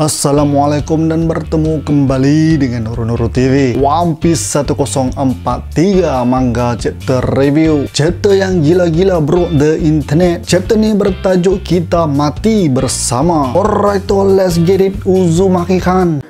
Assalamualaikum dan bertemu kembali dengan Nuru TV. One Piece 1043 manga chapter review. Chapter yang gila-gila bro the internet. Chapter ni bertajuk Kita Mati Bersama. Alright, so let's get it. Uzumaki-kan.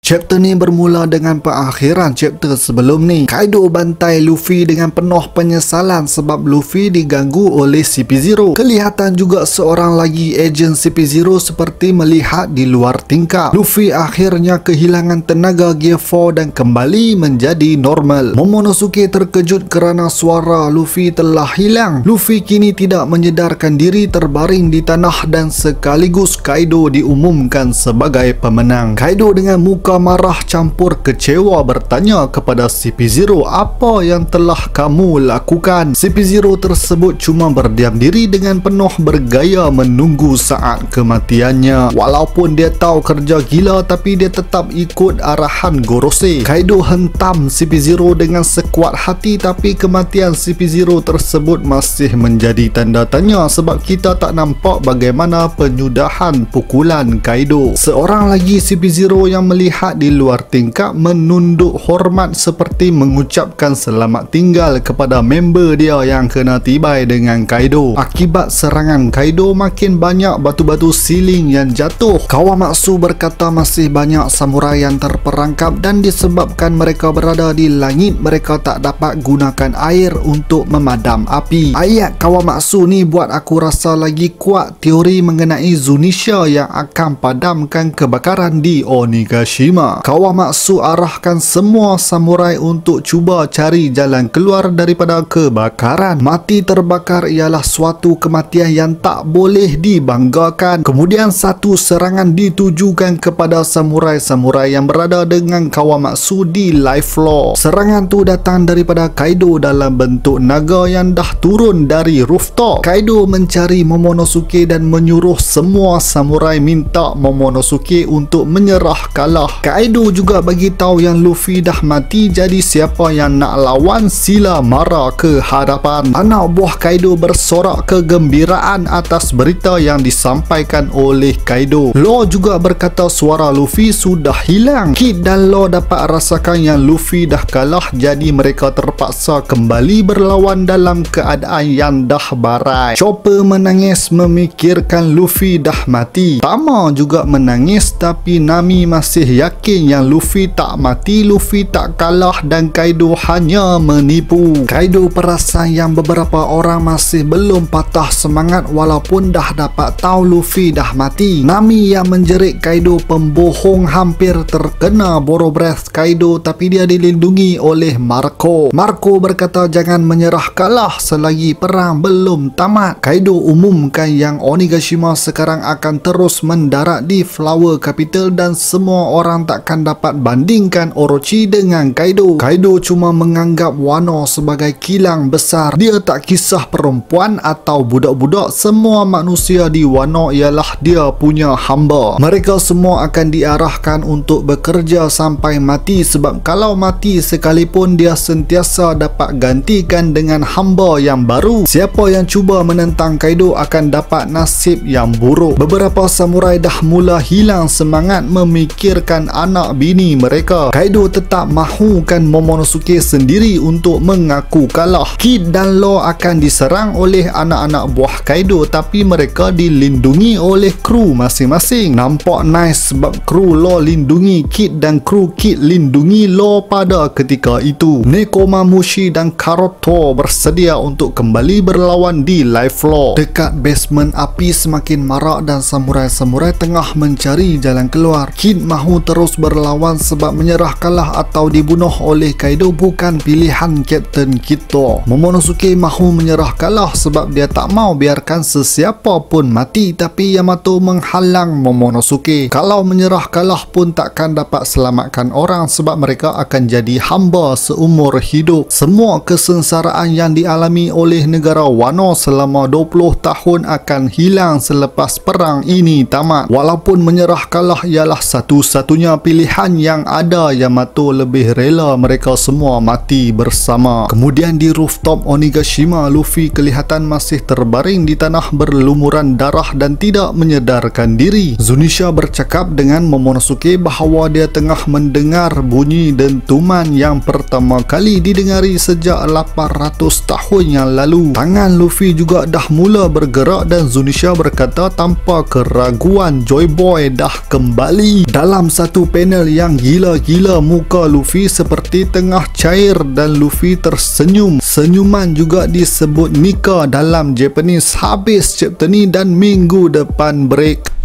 Chapter ni bermula dengan perakhiran chapter sebelum ni. Kaido bantai Luffy dengan penuh penyesalan sebab Luffy diganggu oleh CP0. Kelihatan juga seorang lagi ejen CP0 seperti melihat di luar tingkap. Luffy akhirnya kehilangan tenaga Gear 4 dan kembali menjadi normal. Momonosuke terkejut kerana suara Luffy telah hilang. Luffy kini tidak menyedarkan diri, terbaring di tanah dan sekaligus Kaido diumumkan sebagai pemenang. Kaido dengan muka marah campur kecewa bertanya kepada CP0, apa yang telah kamu lakukan? CP0 tersebut cuma berdiam diri dengan penuh bergaya menunggu saat kematiannya. Walaupun dia tahu kerja gila, tapi dia tetap ikut arahan Gorosei. Kaido hentam CP0 dengan sekuat hati, tapi kematian CP0 tersebut masih menjadi tanda tanya sebab kita tak nampak bagaimana penyudahan pukulan Kaido. Seorang lagi CP0 yang melihat di luar tingkap menunduk hormat seperti mengucapkan selamat tinggal kepada member dia yang kena tibai dengan Kaido. Akibat serangan Kaido, makin banyak batu-batu siling yang jatuh. Kawamatsu berkata masih banyak samurai yang terperangkap dan disebabkan mereka berada di langit, mereka tak dapat gunakan air untuk memadam api. Ayat Kawamatsu ni buat aku rasa lagi kuat teori mengenai Zunisha yang akan padamkan kebakaran di Onigashima. Kawamatsu arahkan semua samurai untuk cuba cari jalan keluar daripada kebakaran. Mati terbakar ialah suatu kematian yang tak boleh dibanggakan. Kemudian satu serangan ditujukan kepada samurai-samurai yang berada dengan Kawamatsu di live floor. Serangan tu datang daripada Kaido dalam bentuk naga yang dah turun dari rooftop. Kaido mencari Momonosuke dan menyuruh semua samurai minta Momonosuke untuk menyerah kalah. Kaido juga bagi tahu yang Luffy dah mati, jadi siapa yang nak lawan sila mara ke hadapan. Anak buah Kaido bersorak kegembiraan atas berita yang disampaikan oleh Kaido. Law juga berkata suara Luffy sudah hilang. Kid dan Law dapat rasakan yang Luffy dah kalah, jadi mereka terpaksa kembali berlawan dalam keadaan yang dah barai. Chopper menangis memikirkan Luffy dah mati. Tama juga menangis, tapi Nami masih yakin yang Luffy tak mati, Luffy tak kalah dan Kaido hanya menipu. Kaido perasan yang beberapa orang masih belum patah semangat walaupun dah dapat tahu Luffy dah mati. Nami yang menjerit Kaido pembohong hampir terkena Boro Breath Kaido, tapi dia dilindungi oleh Marco. Marco berkata jangan menyerah kalah selagi perang belum tamat. Kaido umumkan yang Onigashima sekarang akan terus mendarat di Flower Capital dan semua orang takkan dapat bandingkan Orochi dengan Kaido. Kaido cuma menganggap Wano sebagai kilang besar. Dia tak kisah perempuan atau budak-budak, semua manusia di Wano ialah dia punya hamba. Mereka semua akan diarahkan untuk bekerja sampai mati sebab kalau mati sekalipun dia sentiasa dapat gantikan dengan hamba yang baru. Siapa yang cuba menentang Kaido akan dapat nasib yang buruk. Beberapa samurai dah mula hilang semangat memikirkan anak bini mereka. Kaido tetap mahukan Momonosuke sendiri untuk mengaku kalah. Kid dan Law akan diserang oleh anak-anak buah Kaido, tapi mereka dilindungi oleh kru masing-masing. Nampak nice sebab kru Law lindungi Kid dan kru Kid lindungi Law pada ketika itu. Nekomamushi dan Karoto bersedia untuk kembali berlawan di live floor. Dekat basement api semakin marak dan samurai-samurai tengah mencari jalan keluar. Kid mahu terus berlawan sebab menyerah kalah atau dibunuh oleh Kaido bukan pilihan Kapten Kito. Momonosuke mahu menyerah kalah sebab dia tak mau biarkan sesiapa pun mati, tapi Yamato menghalang Momonosuke. Kalau menyerah kalah pun takkan dapat selamatkan orang sebab mereka akan jadi hamba seumur hidup. Semua kesengsaraan yang dialami oleh negara Wano selama 20 tahun akan hilang selepas perang ini tamat. Walaupun menyerah kalah ialah satu-satunya satu-satunya pilihan yang ada. Yamato lebih rela mereka semua mati bersama. Kemudian di rooftop Onigashima, Luffy kelihatan masih terbaring di tanah berlumuran darah dan tidak menyedarkan diri. Zunisha bercakap dengan Momonosuke bahawa dia tengah mendengar bunyi dentuman yang pertama kali didengari sejak 800 tahun yang lalu. Tangan Luffy juga dah mula bergerak dan Zunisha berkata tanpa keraguan, Joy Boy dah kembali. Dalam satu panel yang gila-gila, muka Luffy seperti tengah cair dan Luffy tersenyum. Senyuman juga disebut Nika dalam Japanese. Habis chapter ni dan minggu depan break.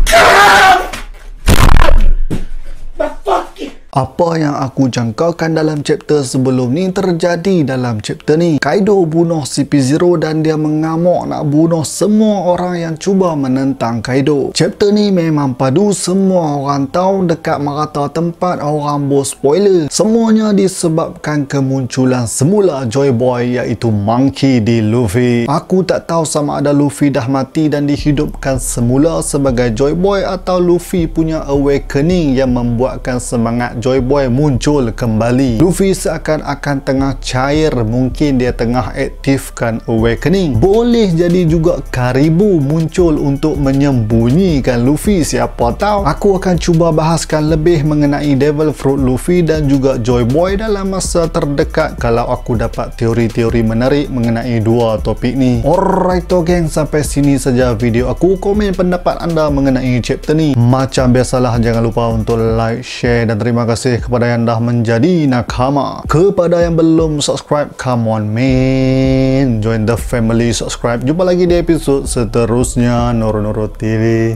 Apa yang aku jangkakan dalam chapter sebelum ni terjadi dalam chapter ni. Kaido bunuh CP0 dan dia mengamuk nak bunuh semua orang yang cuba menentang Kaido. Chapter ni memang padu, semua orang tahu dekat merata tempat orang bos spoiler. Semuanya disebabkan kemunculan semula Joy Boy iaitu Monkey D. Luffy. Aku tak tahu sama ada Luffy dah mati dan dihidupkan semula sebagai Joy Boy atau Luffy punya awakening yang membuatkan semangat Joy Boy muncul kembali. Luffy seakan-akan tengah cair, mungkin dia tengah aktifkan awakening. Boleh jadi juga Karibu muncul untuk menyembunyikan Luffy, siapa tahu. Aku akan cuba bahaskan lebih mengenai Devil Fruit Luffy dan juga Joy Boy dalam masa terdekat kalau aku dapat teori-teori menarik mengenai dua topik ni. Alright geng, sampai sini saja video aku. Komen pendapat anda mengenai chapter ni. Macam biasalah, jangan lupa untuk like, share dan terima kasih kepada yang dah menjadi nakama. Kepada yang belum subscribe, come on man, join the family, subscribe. Jumpa lagi di episod seterusnya Noro Noro TV.